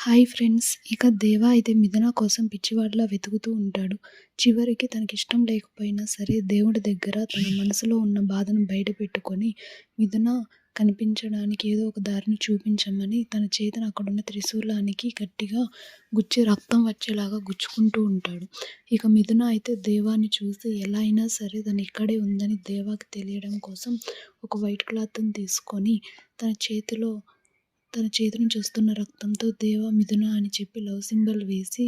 Hi friends! ఇక దేవ అయితే మిథున కోసం పిచ్చివాడిలా వెతుకుతూ ఉంటాడు. చివరికి తనకిష్టం లేకపోయినా సరే దేవుడి దగ్గర తన మనసులో ఉన్న బాధను బయటపెట్టుకొని మిథున కనిపించడానికి ఏదో ఒక దారిని చూపించమని తన చేతిని అక్కడున్న త్రిశూలానికి గట్టిగా గుచ్చి రక్తం వచ్చేలాగా గుచ్చుకుంటూ ఉంటాడు. ఇక మిథున అయితే దేవాని చూసి ఎలా అయినా సరే తను ఇక్కడే ఉందని దేవాకి తెలియడం కోసం ఒక వైట్ క్లాత్‌ని తీసుకొని తన చేతిలో తన చేతి నుంచి వస్తున్న రక్తంతో దేవ, మిథున అని చెప్పి లవ్ సింబల్ వేసి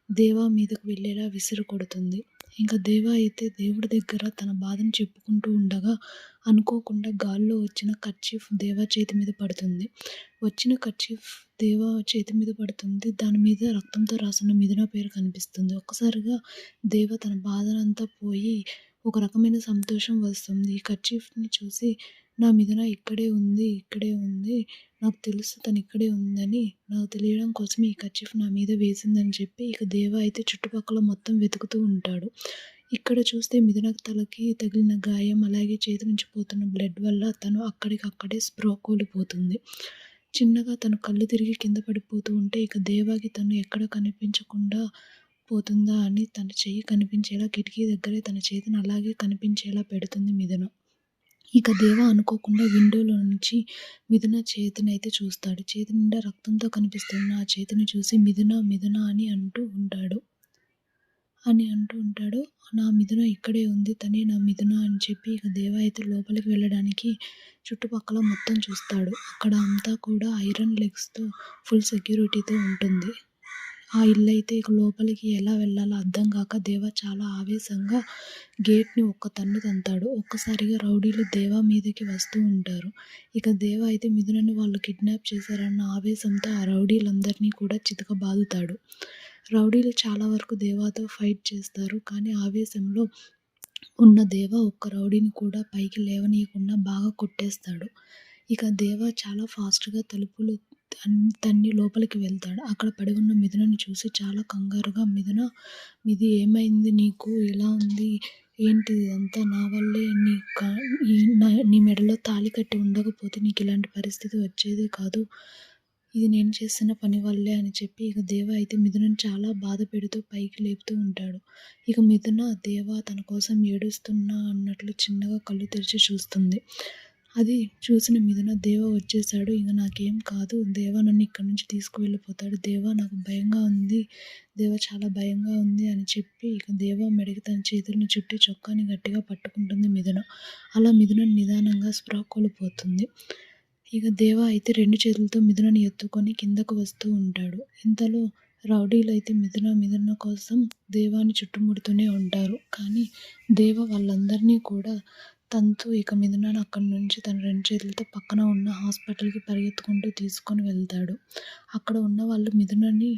దేవ మీదకు వెళ్ళేలా విసిరి కొడుతుంది. ఇంక దేవ అయితే దేవుడి దగ్గర తన బాధను చెప్పుకుంటూ ఉండగా అనుకోకుండా గాల్లో వచ్చిన కర్చీఫ్ దేవ చేతి మీద పడుతుంది. వచ్చిన కర్చీఫ్ దేవ చేతి మీద పడుతుంది. దాని మీద రక్తంతో రాసున్న మిథున పేరు కనిపిస్తుంది. ఒక్కసారిగా దేవ తన బాధనంతా పోయి ఒక రకమైన సంతోషం వస్తుంది. ఈ కర్చీఫ్‌ని చూసి నా మిథున ఇక్కడే ఉంది, ఇక్కడే ఉంది. నాకు తెలుసు తను ఇక్కడే ఉందని. నాకు తెలియడం కోసమే ఈ కర్చీఫ్ నా మీద వేసిందని చెప్పి ఇక దేవ అయితే చుట్టుపక్కల మొత్తం వెతుకుతూ ఉంటాడు. ఇక్కడ చూస్తే మిథున తలకి తగిలిన గాయం, అలాగే చేతి నుంచి పోతున్న బ్లడ్ వల్ల తను అక్కడికక్కడే స్పృహ కోల్పోతుంది. చిన్నగా తను కళ్ళు తిరిగి కింద పడిపోతూ ఉంటే ఇక దేవాకి తను ఎక్కడ కనిపించకుండా పోతుందా అని తన చెయ్యి కనిపించేలా కిటికీ దగ్గరే తన చేతిని అలాగే కనిపించేలా పెడుతుంది మిథున. ఇక దేవ అనుకోకుండా విండోలో నుంచి మిథున చేతినైతే చూస్తాడు. చేతి నిండా రక్తంతో కనిపిస్తున్న ఆ చేతిని చూసి మిథున, మిథున అంటూ ఉంటాడు. నా మిథున ఇక్కడే ఉంది. తనే నా మిథున అని చెప్పి ఇక దేవ అయితే లోపలికి వెళ్ళడానికి చుట్టుపక్కల మొత్తం చూస్తాడు. అక్కడ అంతా కూడా ఐరన్ లెగ్స్‌తో ఫుల్ సెక్యూరిటీతో ఉంటుంది. ఆ ఇల్లైతే ఇక లోపలికి ఎలా వెళ్ళాలో అర్థం కాక దేవ చాలా ఆవేశంగా గేట్‌ని ఒక్క తన్ను తంతాడు. ఒక్కసారిగా రౌడీలు దేవ మీదకి వస్తూ ఉంటారు. ఇక దేవ అయితే మిథునని వాళ్ళు కిడ్నాప్ చేశారన్న ఆవేశంతో ఆ రౌడీలందరినీ కూడా చితకబాదుతాడు. రౌడీలు చాలా వరకు దేవాతో ఫైట్ చేస్తారు. కానీ ఆవేశంలో ఉన్న దేవ ఒక్క రౌడీని కూడా పైకి లేవనీయకుండా బాగా కొట్టేస్తాడు. ఇక దేవ చాలా ఫాస్ట్‌గా తలుపులు తన్ని లోపలికి వెళ్తాడు. అక్కడ పడి ఉన్న మిథునని చూసి చాలా కంగారుగా మిథి ఏమైంది నీకు? ఎలా ఉంది? ఏంటి ఇదంతా? నా వల్లే నీ మెడలో తాళి కట్టి ఉండకపోతే నీకు ఇలాంటి పరిస్థితి వచ్చేదే కాదు. ఇది నేను చేసిన పని వల్లే అని చెప్పి ఇక దేవ అయితే మిథునని చాలా బాధ పెడుతూ పైకి లేపుతూ ఉంటాడు. ఇక మిథున దేవ తన కోసం ఏడుస్తున్నా అన్నట్లు చిన్నగా కళ్ళు తెరిచి చూస్తుంది. అది చూసిన మిథున దేవ వచ్చేసాడు. ఇక నాకేం కాదు. దేవ నన్ను ఇక్కడి నుంచి తీసుకువెళ్ళిపోతాడు. దేవ నాకు భయంగా ఉంది. దేవ చాలా భయంగా ఉంది అని చెప్పి ఇక దేవ మెడకి తన చేతుల్ని చుట్టి చొక్కాని గట్టిగా పట్టుకుంటుంది మిథున. అలా మిథున నిదానంగా స్పృహ కోల్పోతుంది. ఇక దేవ అయితే 2 చేతులతో మిథునని ఎత్తుకొని కిందకు వస్తూ ఉంటాడు. ఇంతలో రౌడీలైతే మిథున కోసం దేవాని చుట్టుముడుతూనే ఉంటారు. కానీ దేవ వాళ్ళందరినీ కూడా తంతు ఇక మిథునని అక్కడి నుంచి తన 2 చేతులతో పక్కన ఉన్న హాస్పిటల్‌కి పరిగెత్తుకుంటూ తీసుకొని వెళ్తాడు. అక్కడ ఉన్న వాళ్ళు మిథునని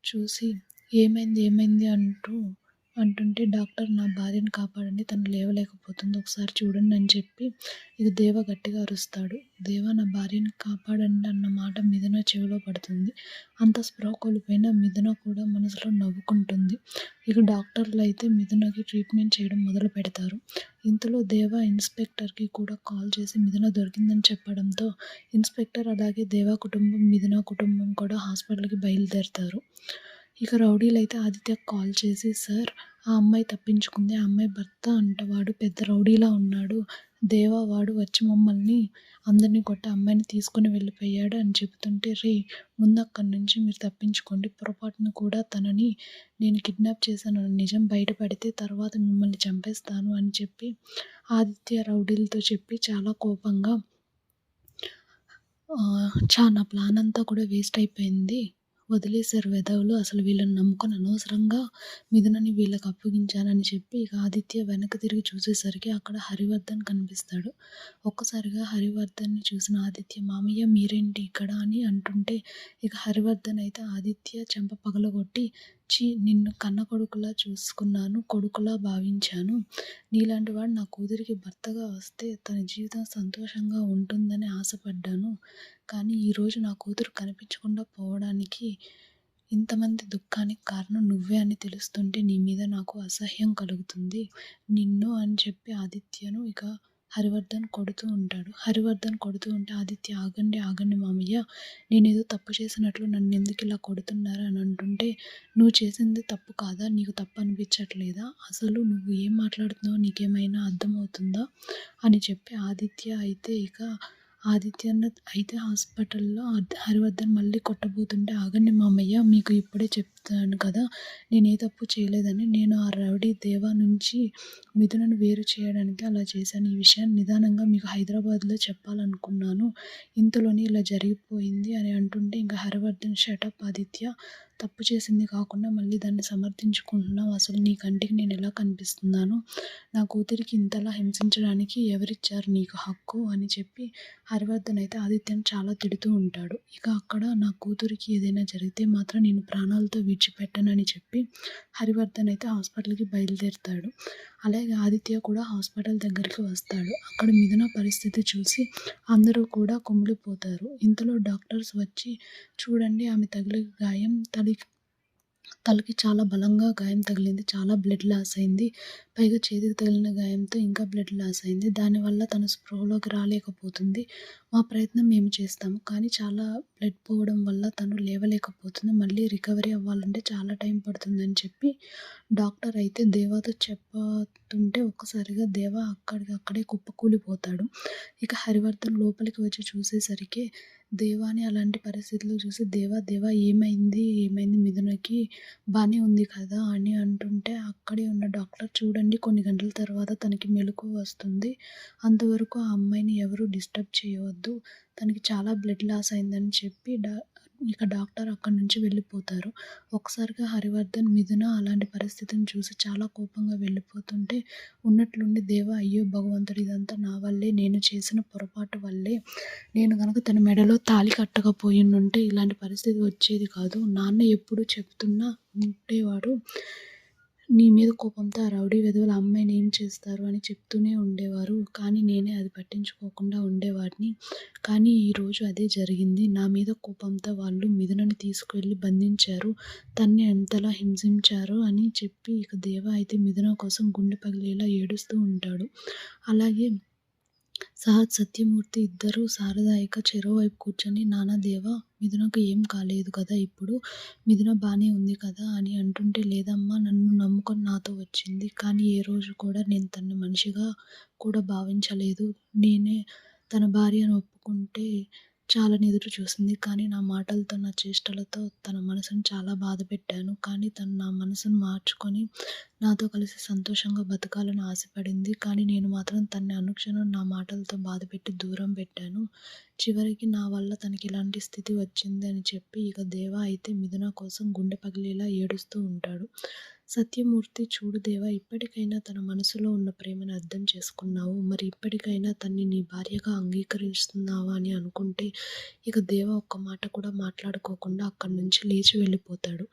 చూసి ఏమైంది? ఏమైంది? అంటుంటే డాక్టర్ నా భార్యని కాపాడండి. తను లేవలేకపోతుంది. ఒకసారి చూడండి అని చెప్పి ఇక దేవ గట్టిగా అరుస్తాడు. దేవ నా భార్యని కాపాడండి అన్న మాట మిథున చెవిలో పడుతుంది. అంత స్పృహ కోల్పోయిన మిథున కూడా మనసులో నవ్వుకుంటుంది. ఇక డాక్టర్లయితే మిథునకి ట్రీట్మెంట్ చేయడం మొదలు పెడతారు. ఇంతలో దేవ ఇన్స్‌పెక్టర్‌కి కూడా కాల్ చేసి మిథున దొరికిందని చెప్పడంతో ఇన్స్‌పెక్టర్ అలాగే దేవ కుటుంబం, మిథున కుటుంబం కూడా హాస్పిటల్‌కి బయలుదేరతారు. ఇక రౌడీలైతే ఆదిత్యకి కాల్ చేసి సార్ ఆ అమ్మాయి తప్పించుకుంది. ఆ అమ్మాయి భర్త అంట వాడు పెద్ద రౌడీలా ఉన్నాడు. దేవ వాడు వచ్చి మమ్మల్ని అందరిని కొట్టి అమ్మాయిని తీసుకొని వెళ్ళిపోయాడు అని చెప్తుంటే రేయ్ ముందు అక్కడి నుంచి మీరు తప్పించుకోండి. పొరపాటున కూడా తనని నేను కిడ్నాప్ చేశానన్న నిజం బయటపడితే తర్వాత మిమ్మల్ని చంపేస్తాను అని చెప్పి ఆదిత్య రౌడీలతో చెప్పి చాలా కోపంగా నా ప్లాన్ అంతా కూడా వేస్ట్ అయిపోయింది. వదిలేసారు వెధవలు. అసలు వీళ్ళని నమ్ముకొని అనవసరంగా మిథునని వీళ్ళకి అప్పగించానని చెప్పి ఇక ఆదిత్య వెనక్కి తిరిగి చూసేసరికి అక్కడ హరివర్ధన్ కనిపిస్తాడు. ఒక్కసారిగా హరివర్ధన్‌ని చూసిన ఆదిత్య మామయ్య మీరేంటి ఇక్కడ అని అంటుంటే ఇక హరివర్ధన్ అయితే ఆదిత్య చెంప పగలగొట్టి ఛీ! నిన్ను కన్న కొడుకులా చూసుకున్నాను. కొడుకులా భావించాను. నీలాంటి వాడు నా కూతురికి భర్తగా వస్తే తన జీవితం సంతోషంగా ఉంటుందని ఆశపడ్డాను. కానీ ఈరోజు నా కూతురు కనిపించకుండా పోవడానికి ఇంతమంది దుఃఖానికి కారణం నువ్వే అని తెలుస్తుంటే నీ మీద నాకు అసహ్యం కలుగుతుంది. నిన్ను అని చెప్పి ఆదిత్యను ఇక హరివర్ధన్ కొడుతూ ఉంటాడు. హరివర్ధన్ కొడుతూ ఉంటే ఆదిత్య ఆగండి, ఆగండి మామయ్య, నేనేదో తప్పు చేసినట్లు నన్నెందుకిలా కొడుతున్నారు అని అంటుంటే, నువ్వు చేసింది తప్పు కాదా? నీకు తప్పు అనిపించట్లేదా? అసలు నువ్వు ఏం మాట్లాడుతున్నావో నీకేమైనా అర్థమవుతుందా? అని చెప్పి ఆదిత్యన్న అయితే హాస్పిటల్‌లో హరివర్ధన్ మళ్ళీ కొట్టబోతుంటే, ఆగండి మామయ్య, మీకు ఇప్పుడే చెప్తాను కదా! నేనే తప్పు చేయలేదని. నేను ఆ రౌడీ దేవా నుంచి మిథునను వేరు చేయడానికి అలా చేశాను. ఈ విషయాన్ని నిదానంగా మీకు హైదరాబాద్‌లో చెప్పాలనుకున్నాను. ఇంతలోనే ఇలా జరిగిపోయింది అని అంటుంటే, ఇంక హరివర్ధన్ షటప్ ఆదిత్య, తప్పు చేసింది కాకుండా మళ్ళీ దాన్ని సమర్థించుకుంటున్నావు. అసలు నీ కంటికి నేనెలా కనిపిస్తున్నాను? నా కూతురికి ఇంతలా హింసించడానికి ఎవరిచ్చారు నీకు హక్కు? అని చెప్పి హరివర్ధన్ అయితే ఆదిత్యని చాలా తిడుతూ ఉంటాడు. ఇక అక్కడ నా కూతురికి ఏదైనా జరిగితే మాత్రం నేను ప్రాణాలతో విడిచిపెట్టనని చెప్పి హరివర్ధన్ అయితే హాస్పిటల్‌కి బయలుదేరుతాడు. అలాగే ఆదిత్య కూడా హాస్పిటల్ దగ్గరికి వస్తాడు. అక్కడ మిథున పరిస్థితి చూసి అందరూ కూడా కుమిలిపోతారు. ఇంతలో డాక్టర్స్ వచ్చి, చూడండి, ఆమె తగిలిన గాయం తలకి చాలా బలంగా గాయం తగిలింది. చాలా బ్లడ్ లాస్ అయింది. పైగా చేతికి తగిలిన గాయంతో ఇంకా బ్లడ్ లాస్ అయింది. దానివల్ల తను స్పృహలోకి రాలేకపోతుంది. మా ప్రయత్నం మేము చేస్తాము. కానీ చాలా బ్లడ్ పోవడం వల్ల తను లేవలేకపోతుంది. మళ్ళీ రికవరీ అవ్వాలంటే చాలా టైం పడుతుందని చెప్పి డాక్టర్ అయితే దేవాతో చెప్తుంటే ఒక్కసారిగా దేవా అక్కడికక్కడే కుప్పకూలిపోతాడు. ఇక హరివర్ధన్ లోపలికి వచ్చి చూసేసరికి దేవాని అలాంటి పరిస్థితిలో చూసి, దేవా, దేవా, ఏమైంది? ఏమైంది మిథునకి? బానే ఉంది కదా అని అంటుంటే, అక్కడే ఉన్న డాక్టర్, చూడండి, కొన్ని గంటల తర్వాత తనకి మెలకువ వస్తుంది. అంతవరకు ఆ అమ్మాయిని ఎవరు డిస్టర్బ్ చేయవద్దు. తనకి చాలా బ్లడ్ లాస్ అయిందని చెప్పి ఇక డాక్టర్ అక్కడి నుంచి వెళ్ళిపోతారు. ఒక్కసారిగా హరివర్ధన్, మిథున అలాంటి పరిస్థితిని చూసి చాలా కోపంగా వెళ్ళిపోతుంటే, ఉన్నట్లుండి దేవా, అయ్యో భగవంతుడు, ఇదంతా నా వల్లే, నేను చేసిన పొరపాటు వల్లే. నేను గనక తన మెడలో తాళి కట్టకపోయుండుంటే ఇలాంటి పరిస్థితి వచ్చేది కాదు. నాన్న ఎప్పుడూ చెప్తున్నా ఉండేవాడు, నీ మీద కోపంతో ఆ రౌడీ వెధవలు ఆ అమ్మాయిని ఏం చేస్తారు అని చెప్తూనే ఉండేవారు. కానీ నేనే అది పట్టించుకోకుండా ఉండేవాడిని. కానీ ఈరోజు అదే జరిగింది. నా మీద కోపంతో వాళ్ళు మిథునని తీసుకువెళ్ళి బంధించారు. తన్ని ఎంతలా హింసించారు అని చెప్పి ఇక దేవ అయితే మిథున కోసం గుండె పగిలేలా ఏడుస్తూ ఉంటాడు. అలాగే సహజ్, సత్యమూర్తి ఇద్దరూ శారద ఇక చెరోవైపు కూర్చొని, నాన్న, దేవా, మిథునకు ఏం కాలేదు కదా ఇప్పుడు? మిథున బానే ఉంది కదా అని అంటుంటే, లేదమ్మా, నన్ను నమ్ముకొని నాతో వచ్చింది. కానీ ఏ రోజు కూడా నేను తనని మనిషిగా కూడా భావించలేదు. నేనే తన భార్య అని ఒప్పుకుంటే చాలని ఎదురు చూసింది. కానీ నా మాటలతో, నా చేష్టలతో తన మనసుని చాలా బాధపెట్టాను. కానీ తను నా మనసును మార్చుకొని నాతో కలిసి సంతోషంగా బతకాలని ఆశపడింది. కానీ నేను మాత్రం తనని అనుక్షణం నా మాటలతో బాధపెట్టి దూరం పెట్టాను. చివరికి నా వల్ల తనకి ఇలాంటి స్థితి వచ్చింది అని చెప్పి ఇక దేవ అయితే మిథున కోసం గుండె పగిలేలా ఏడుస్తూ ఉంటాడు. సత్యమూర్తి, చూడు దేవా, ఇప్పటికైనా తన మనసులో ఉన్న ప్రేమను అర్థం చేసుకున్నావు. మరి ఇప్పటికైనా తన్ని నీ భార్యగా అంగీకరిస్తున్నావా అని అనుకుంటే ఇక దేవ ఒక్క మాట కూడా మాట్లాడుకోకుండా అక్కడి నుంచి లేచి వెళ్ళిపోతాడు.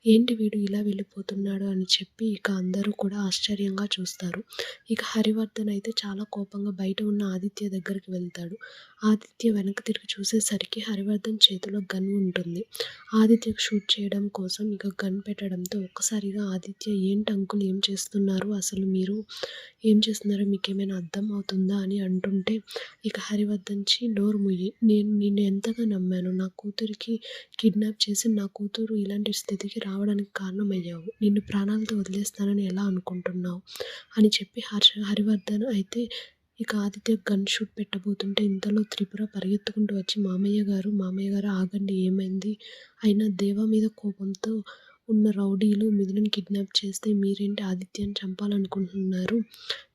ఏంటి వీడు ఇలా వెళ్ళిపోతున్నాడు అని చెప్పి ఇక అందరూ కూడా ఆశ్చర్యంగా చూస్తారు. ఇక హరివర్ధన్ అయితే చాలా కోపంగా బయట ఉన్న ఆదిత్య దగ్గరికి వెళ్తాడు. ఆదిత్య వెనక్కి తిరిగి చూసేసరికి హరివర్ధన్ చేతిలో గన్ ఉంటుంది. ఆదిత్యకు షూట్ చేయడం కోసం ఇక గన్ పెట్టడంతో ఒక్కసారిగా ఆదిత్య, ఏంటి అంకుల్, ఏం చేస్తున్నారు? అసలు మీరు ఏం చేస్తున్నారో మీకేమైనా అర్థం అవుతుందా అని అంటుంటే ఇక హరివర్ధన్, నోరు ముయ్యి, నేను నిన్ను ఎంతగా నమ్మాను. నా కూతురికి కిడ్నాప్ చేసి నా కూతురు ఇలాంటి స్థితికి రావడానికి కారణమయ్యావు. నిన్ను ప్రాణాలతో వదిలేస్తానని ఎలా అనుకుంటున్నావు అని చెప్పి హరివర్ధన్ అయితే ఇక ఆదిత్య గన్ షూట్ పెట్టబోతుంటే ఇంతలో త్రిపుర పరిగెత్తుకుంటూ వచ్చి, మామయ్య గారు, మామయ్య గారు, ఆగండి, ఏమైంది? అయినా దేవ మీద కోపంతో ఉన్న రౌడీలు మిథునని కిడ్నాప్ చేస్తే మీరేంటి ఆదిత్యని చంపాలనుకుంటున్నారు?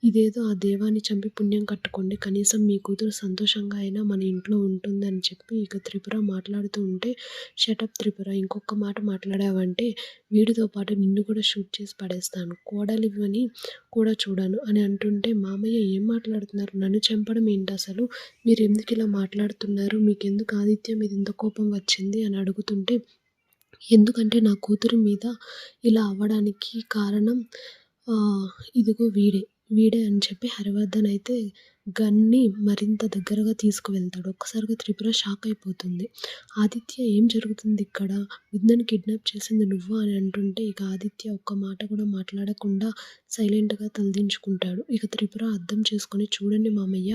ఇదేదో ఆ దేవాన్ని చంపి పుణ్యం కట్టుకోండి. కనీసం మీ కూతురు సంతోషంగా అయినా మన ఇంట్లో ఉంటుంది అని చెప్పి ఇక త్రిపుర మాట్లాడుతూ ఉంటే, షటప్ త్రిపుర, ఇంకొక మాట మాట్లాడావంటే వీడితో పాటు నిన్ను కూడా షూట్ చేసి పడేస్తాను. కోడలివని కూడా చూడను అని అంటుంటే, మామయ్య ఏం మాట్లాడుతున్నారు? నన్ను చంపడం ఏంటి అసలు? మీరెందుకు ఇలా మాట్లాడుతున్నారు? మీకెందుకు ఆదిత్య మీద ఇంత కోపం వచ్చింది అని అడుగుతుంటే, ఎందుకంటే నా కూతురి మీద ఇలా అవ్వడానికి కారణం ఇదిగో వీడే అని చెప్పి హరివర్ధన్ అయితే గన్‌ని మరింత దగ్గరగా తీసుకువెళ్తాడు. ఒక్కసారిగా త్రిపుర షాక్ అయిపోతుంది. ఆదిత్య ఏం జరుగుతుందిక్కడ? విద్యని కిడ్నాప్ చేసింది నువ్వా? అని అంటుంటే ఇక ఆదిత్య ఒక్క మాట కూడా మాట్లాడకుండా సైలెంట్‌గా తలదించుకుంటాడు. ఇక త్రిపుర అర్థం చేసుకొని చూడండి మామయ్య,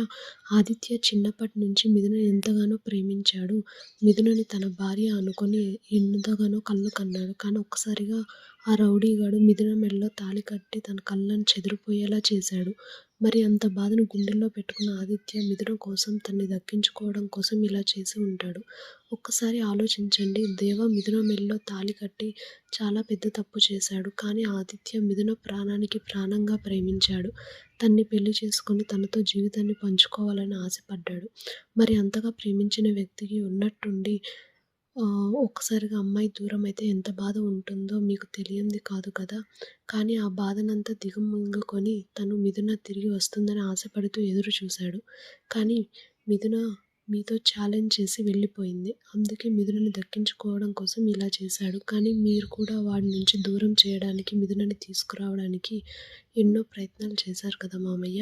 ఆదిత్య చిన్నప్పటి నుంచి మిథునని ఎంతగానో ప్రేమించాడు. మిథునని తన భార్య అనుకొని ఎంతగానో కలలు కన్నాడు. కానీ ఒక్కసారిగా ఆ రౌడీగాడు మిథున మెడలో తాళి కట్టి తన కళ్ళని చెదిరిపోయేలా చేశాడు. మరి అంత బాధను గుండెల్లో పెట్టుకున్న ఆదిత్య మిథున కోసం తన్ని దక్కించుకోవడం కోసం ఇలా చేసి ఉంటాడు. ఒక్కసారి ఆలోచించండి. దేవ మిథున మెడలో తాళి కట్టి చాలా పెద్ద తప్పు చేశాడు. కానీ ఆదిత్య మిథున ప్రాణానికి ప్రాణంగా ప్రేమించాడు. తన్ని పెళ్లి చేసుకొని తనతో జీవితాన్ని పంచుకోవాలని ఆశపడ్డాడు. మరి అంతగా ప్రేమించిన వ్యక్తికి ఉన్నట్టుండి ఒక్కసారిగా అమ్మాయి దూరమైతే ఎంత బాధ ఉంటుందో మీకు తెలియంది కాదు కదా! కానీ ఆ బాధనంతా దిగమింగుకొని తను మిథున తిరిగి వస్తుందని ఆశపడుతూ ఎదురు చూశాడు. కానీ మిథున మీతో ఛాలెంజ్ చేసి వెళ్ళిపోయింది. అందుకే మిథునని దక్కించుకోవడం కోసం ఇలా చేశాడు. కానీ మీరు కూడా వాడి నుంచి దూరం చేయడానికి, మిథునని తీసుకురావడానికి ఎన్నో ప్రయత్నాలు చేశారు కదా మామయ్య!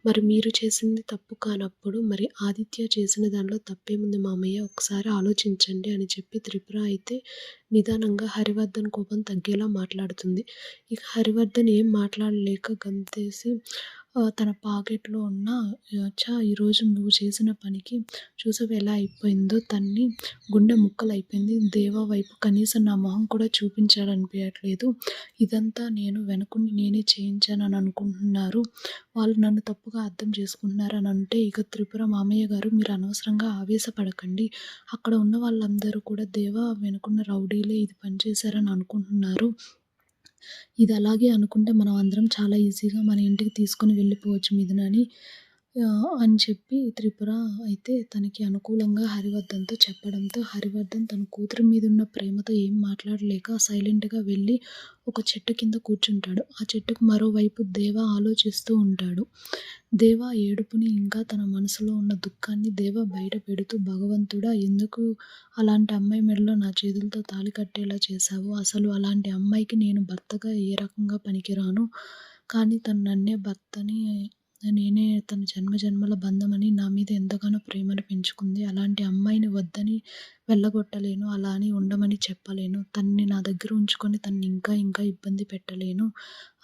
మరి మీరు చేసింది తప్పు కానప్పుడు మరి ఆదిత్య చేసిన దానిలో తప్పేముంది మామయ్య? ఒకసారి ఆలోచించండి అని చెప్పి త్రిపుర అయితే నిదానంగా హరివర్ధన్ కోపం తగ్గేలా మాట్లాడుతుంది. ఇక హరివర్ధన్ ఏం మాట్లాడలేక గంతేసి తన పాకెట్‌లో ఉన్న ఈరోజు నువ్వు చేసిన పనికి చూసావా ఎలా అయిపోయిందో, తన్ని గుండె ముక్కలైపోయింది. దేవా వైపు కనీసం నా మొహం కూడా చూపించాలనిపియట్లేదు. ఇదంతా నేను వెనకుండి నేనే చేయించానని అనుకుంటున్నారు. వాళ్ళు నన్ను తప్పుగా అర్థం చేసుకుంటున్నారు అని అంటే ఇక త్రిపుర మామయ్య గారు మీరు అనవసరంగా ఆవేశపడకండి. అక్కడ ఉన్న వాళ్ళందరూ కూడా దేవా వెనకున్న రౌడీలే ఇది పని చేశారని అనుకుంటున్నారు. ఇది అలాగే అనుకుంటే మనం అందరం చాలా ఈజీగా మన ఇంటికి తీసుకొని వెళ్ళిపోవచ్చు మిథునని అని చెప్పి త్రిపుర అయితే తనకి అనుకూలంగా హరివర్ధన్‌తో చెప్పడంతో హరివర్ధన్ తన కూతురు మీదున్న ప్రేమతో ఏం మాట్లాడలేక సైలెంట్‌గా వెళ్ళి ఒక చెట్టు కింద కూర్చుంటాడు. ఆ చెట్టుకు మరోవైపు దేవ ఆలోచిస్తూ ఉంటాడు. దేవ ఏడుపుని ఇంకా తన మనసులో ఉన్న దుఃఖాన్ని దేవ బయట పెడుతూ భగవంతుడా! ఎందుకు అలాంటి అమ్మాయి మెడలో నా చేతులతో తాళి కట్టేలా చేశావు? అసలు అలాంటి అమ్మాయికి నేను భర్తగా ఏ రకంగా పనికిరాను. కానీ తను నన్నే భర్తని నేనే తన జన్మజన్మల బంధమని నా మీద ఎంతగానో ప్రేమను పెంచుకుంది. అలాంటి అమ్మాయిని వద్దని వెళ్ళగొట్టలేను. అలా అని ఉండమని చెప్పలేను. తనని నా దగ్గర ఉంచుకొని తనని ఇంకా ఇంకా ఇబ్బంది పెట్టలేను.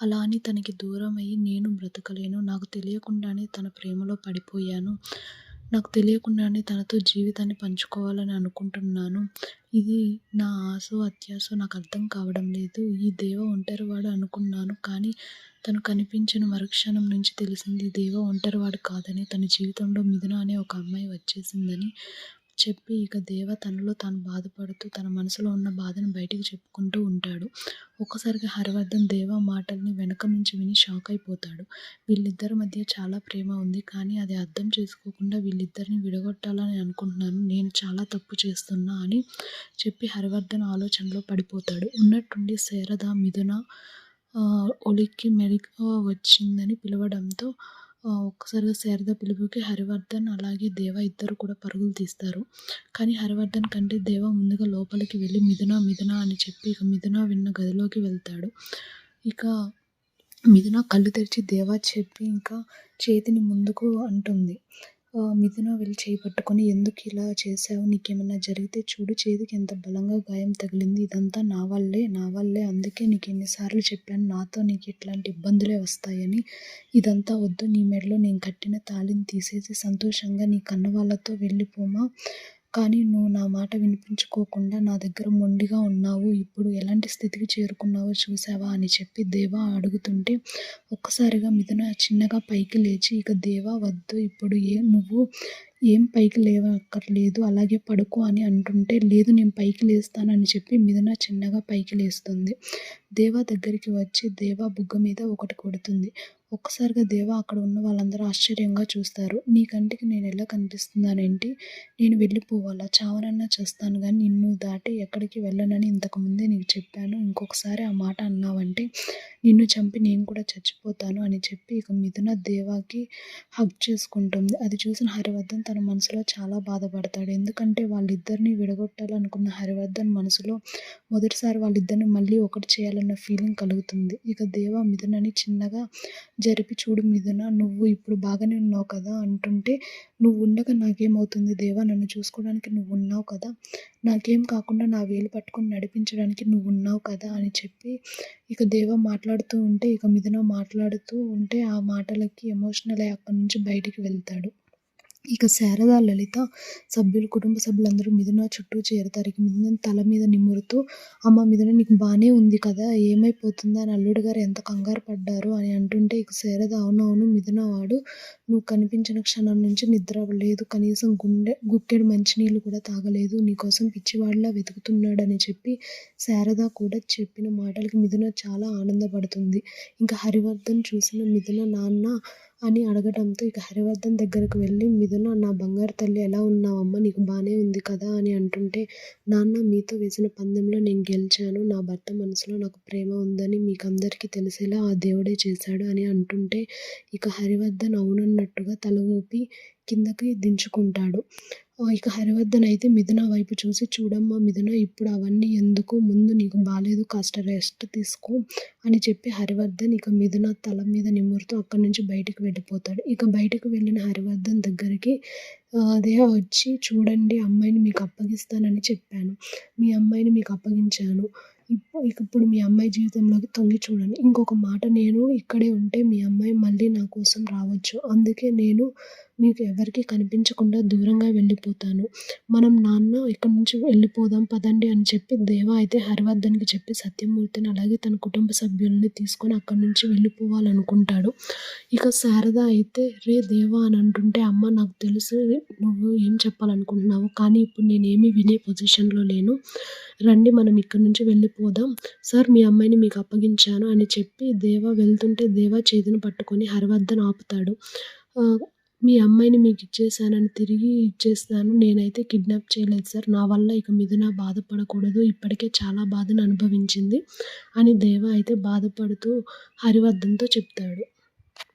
అలా అని తనకి దూరమయ్యి నేను బ్రతకలేను. నాకు తెలియకుండానే తన ప్రేమలో పడిపోయాను. నాకు తెలియకుండానే తనతో జీవితాన్ని పంచుకోవాలని అనుకుంటున్నాను. ఇది నా ఆశో, అత్యాశో నాకు అర్థం కావడం లేదు. ఈ దేవ ఒంటరివాడు అనుకున్నాను. కానీ తను కనిపించిన మరుక్షణం నుంచి తెలిసింది దేవ ఒంటరివాడు కాదని. తన జీవితంలో మిథున అనే ఒక అమ్మాయి వచ్చేసిందని చెప్పి ఇక దేవ తనలో తాను బాధపడుతూ తన మనసులో ఉన్న బాధను బయటికి చెప్పుకుంటూ ఉంటాడు. ఒక్కసారిగా హరివర్ధన్ దేవ మాటల్ని వెనక నుంచి విని షాక్ అయిపోతాడు. వీళ్ళిద్దరి మధ్య చాలా ప్రేమ ఉంది. కానీ అది అర్థం చేసుకోకుండా వీళ్ళిద్దరిని విడగొట్టాలని అనుకుంటున్నాను. నేను చాలా తప్పు చేస్తున్నా అని చెప్పి హరివర్ధన్ ఆలోచనలో పడిపోతాడు. ఉన్నట్టుండి శారద మిథున ఒలిక్కి మెలికగా వచ్చిందని పిలవడంతో ఒక్కసారిగా శారద పిలుపుకి హరివర్ధన్ అలాగే దేవ ఇద్దరు కూడా పరుగులు తీస్తారు. కానీ హరివర్ధన్ కంటే దేవ ముందుగా లోపలికి వెళ్ళి మిథున మిథున అని చెప్పి ఇక మిథున విన్న గదిలోకి వెళ్తాడు. ఇక మిథున కళ్ళు తెరిచి దేవ చెప్పి ఇంకా చేతిని ముందుకు అంటుంది. మిథున వెళ్ళి చేయి పట్టుకొని ఎందుకిలా చేశావు? నీకేమన్నా జరిగితే చూడు చేతికి ఎంత బలంగా గాయం తగిలింది. ఇదంతా నా వల్లే. అందుకే నీకు ఎన్నిసార్లు చెప్పాను నాతో నీకు ఇట్లాంటి ఇబ్బందులే వస్తాయని. ఇదంతా వద్దు. నీ మెడలో నేను కట్టిన తాళిని తీసేసి సంతోషంగా నీ కన్నవాళ్ళతో వెళ్ళిపోమా. కానీ నువ్వు నా మాట వినిపించుకోకుండా నా దగ్గర మొండిగా ఉన్నావు. ఇప్పుడు ఎలాంటి స్థితికి చేరుకున్నావో చూశావా అని చెప్పి దేవ అడుగుతుంటే ఒక్కసారిగా మిథున చిన్నగా పైకి లేచి ఇక దేవ వద్దు ఇప్పుడు నువ్వు ఏం పైకి లేవక్కర్లేదు అలాగే పడుకో అని అంటుంటే లేదు నేను పైకి లేస్తానని చెప్పి మిథున చిన్నగా పైకి లేస్తుంది. దేవ దగ్గరికి వచ్చి దేవ బుగ్గ మీద ఒకటి కొడుతుంది. ఒక్కసారిగా దేవ అక్కడ ఉన్న వాళ్ళందరూ ఆశ్చర్యంగా చూస్తారు. నీ కంటికి నేను ఎలా కనిపిస్తున్నానేంటి? నేను వెళ్ళిపోవాలా? చావనన్నా చేస్తాను గానీ నిన్ను దాటి ఎక్కడికి వెళ్ళనని ఇంతకుముందే నీకు చెప్పాను. ఇంకొకసారి ఆ మాట అన్నావంటే నిన్ను చంపి నేను కూడా చచ్చిపోతాను అని చెప్పి ఇక మిథున దేవాకి హగ్ చేసుకుంటుంది. అది చూసిన హరివర్ధన్ తన మనసులో చాలా బాధపడతాడు. ఎందుకంటే వాళ్ళిద్దరిని విడగొట్టాలనుకున్న హరివర్ధన్ మనసులో మొదటిసారి వాళ్ళిద్దరిని మళ్ళీ ఒకటి చేయాలన్న ఫీలింగ్ కలుగుతుంది. ఇక దేవ మిథునని చిన్నగా జరిపి చూడు మిథున, నువ్వు ఇప్పుడు బాగానే ఉన్నావు కదా అంటుంటే, నువ్వు ఉండగా నాకేమవుతుంది దేవా, నన్ను చూసుకోవడానికి నువ్వున్నావు కదా, నాకేం కాకుండా నా వేలు పట్టుకొని నడిపించడానికి నువ్వున్నావు కదా అని చెప్పి ఇక దేవ మాట్లాడుతూ ఉంటే, ఇక మిథున మాట్లాడుతూ ఉంటే ఆ మాటలకి ఎమోషనల్ అయ్యి అక్కడి నుంచి బయటికి వెళ్తాడు. ఇక శారద, లలిత కుటుంబ సభ్యులందరూ మిథున చుట్టూ చేరుతారు. ఇక మిథున తల మీద నిమురుతూ, "అమ్మ మిథున, నీకు బానే ఉంది కదా, ఏమైపోతుందా అని అల్లుడు గారు ఎంత కంగారు పడ్డారు" అని అంటుంటే, ఇక శారద, "అవునవును మిథున, వాడు నువ్వు కనిపించిన క్షణం నుంచి నిద్ర లేదు, కనీసం గుక్కెడు మంచినీళ్ళు కూడా తాగలేదు, నీకోసం పిచ్చివాడిలా వెతుకుతున్నాడని చెప్పి శారద కూడా చెప్పిన మాటలకి మిథున చాలా ఆనందపడుతుంది. ఇంకా హరివర్ధన్ చూసిన మిథున నాన్న అని అడగడంతో ఇక హరివర్ధన్ దగ్గరకు వెళ్ళి, "మిథున, నా బంగారు తల్లి, ఎలా ఉన్నావమ్మా, నీకు బానే ఉంది కదా" అని అంటుంటే, "నాన్న, మీతో వేసిన పందెంలో నేను గెలిచాను, నా భర్త మనసులో నాకు ప్రేమ ఉందని మీకందరికీ తెలిసేలా ఆ దేవుడే చేశాడు" అని అంటుంటే, ఇక హరివర్ధన్ అవునన్నట్టుగా తల ఊపి కిందకి దించుకుంటాడు. ఇక హరివర్ధన్ అయితే మిథున వైపు చూసి, "చూడమ్మా మిథున, ఇప్పుడు అవన్నీ ఎందుకు, ముందు నీకు బాలేదు, కాస్త రెస్ట్ తీసుకో" అని చెప్పి హరివర్ధన్ ఇక మిథున తల మీద నిమురుతూ అక్కడి నుంచి బయటికి వెళ్ళిపోతాడు. ఇక బయటకు వెళ్ళిన హరివర్ధన్ దగ్గరికి దేహ వచ్చి, "చూడండి, అమ్మాయిని మీకు అప్పగిస్తానని చెప్పాను, మీ అమ్మాయిని మీకు అప్పగించాను, ఇప్పుడు మీ అమ్మాయి జీవితంలోకి తొంగి చూడండి, ఇంకొక మాట నేను ఇక్కడే ఉంటే మీ అమ్మాయి మళ్ళీ నా కోసం రావచ్చు, అందుకే నేను మీకు ఎవరికీ కనిపించకుండా దూరంగా వెళ్ళిపోతాను, మనం నాన్న ఇక్కడి నుంచి వెళ్ళిపోదాం పదండి" అని చెప్పి దేవ అయితే హరివర్ధన్‌కి చెప్పి సత్యమూర్తిని అలాగే తన కుటుంబ సభ్యుల్ని తీసుకొని అక్కడి నుంచి వెళ్ళిపోవాలనుకుంటాడు. ఇక శారద అయితే, "రే దేవా" అని అంటుంటే, "అమ్మ, నాకు తెలుసు నువ్వు ఏం చెప్పాలనుకుంటున్నావో, కానీ ఇప్పుడు నేనేమి వినే పొజిషన్‌లో లేను, రండి మనం ఇక్కడి నుంచి వెళ్ళిపోదాం, సార్ మీ అమ్మాయిని మీకు అప్పగించాను" అని చెప్పి దేవ వెళ్తుంటే దేవ చేతిని పట్టుకొని హరివర్ధన్ ఆపుతాడు. "మీ అమ్మాయిని మీకు ఇచ్చేసానని తిరిగి ఇచ్చేస్తాను, నేనైతే కిడ్నాప్ చేయలేదు సార్, నా వల్ల ఇక మిథున బాధపడకూడదు, ఇప్పటికే చాలా బాధను అనుభవించింది" అని దేవ అయితే బాధపడుతూ హరివర్ధన్‌తో చెప్తాడు.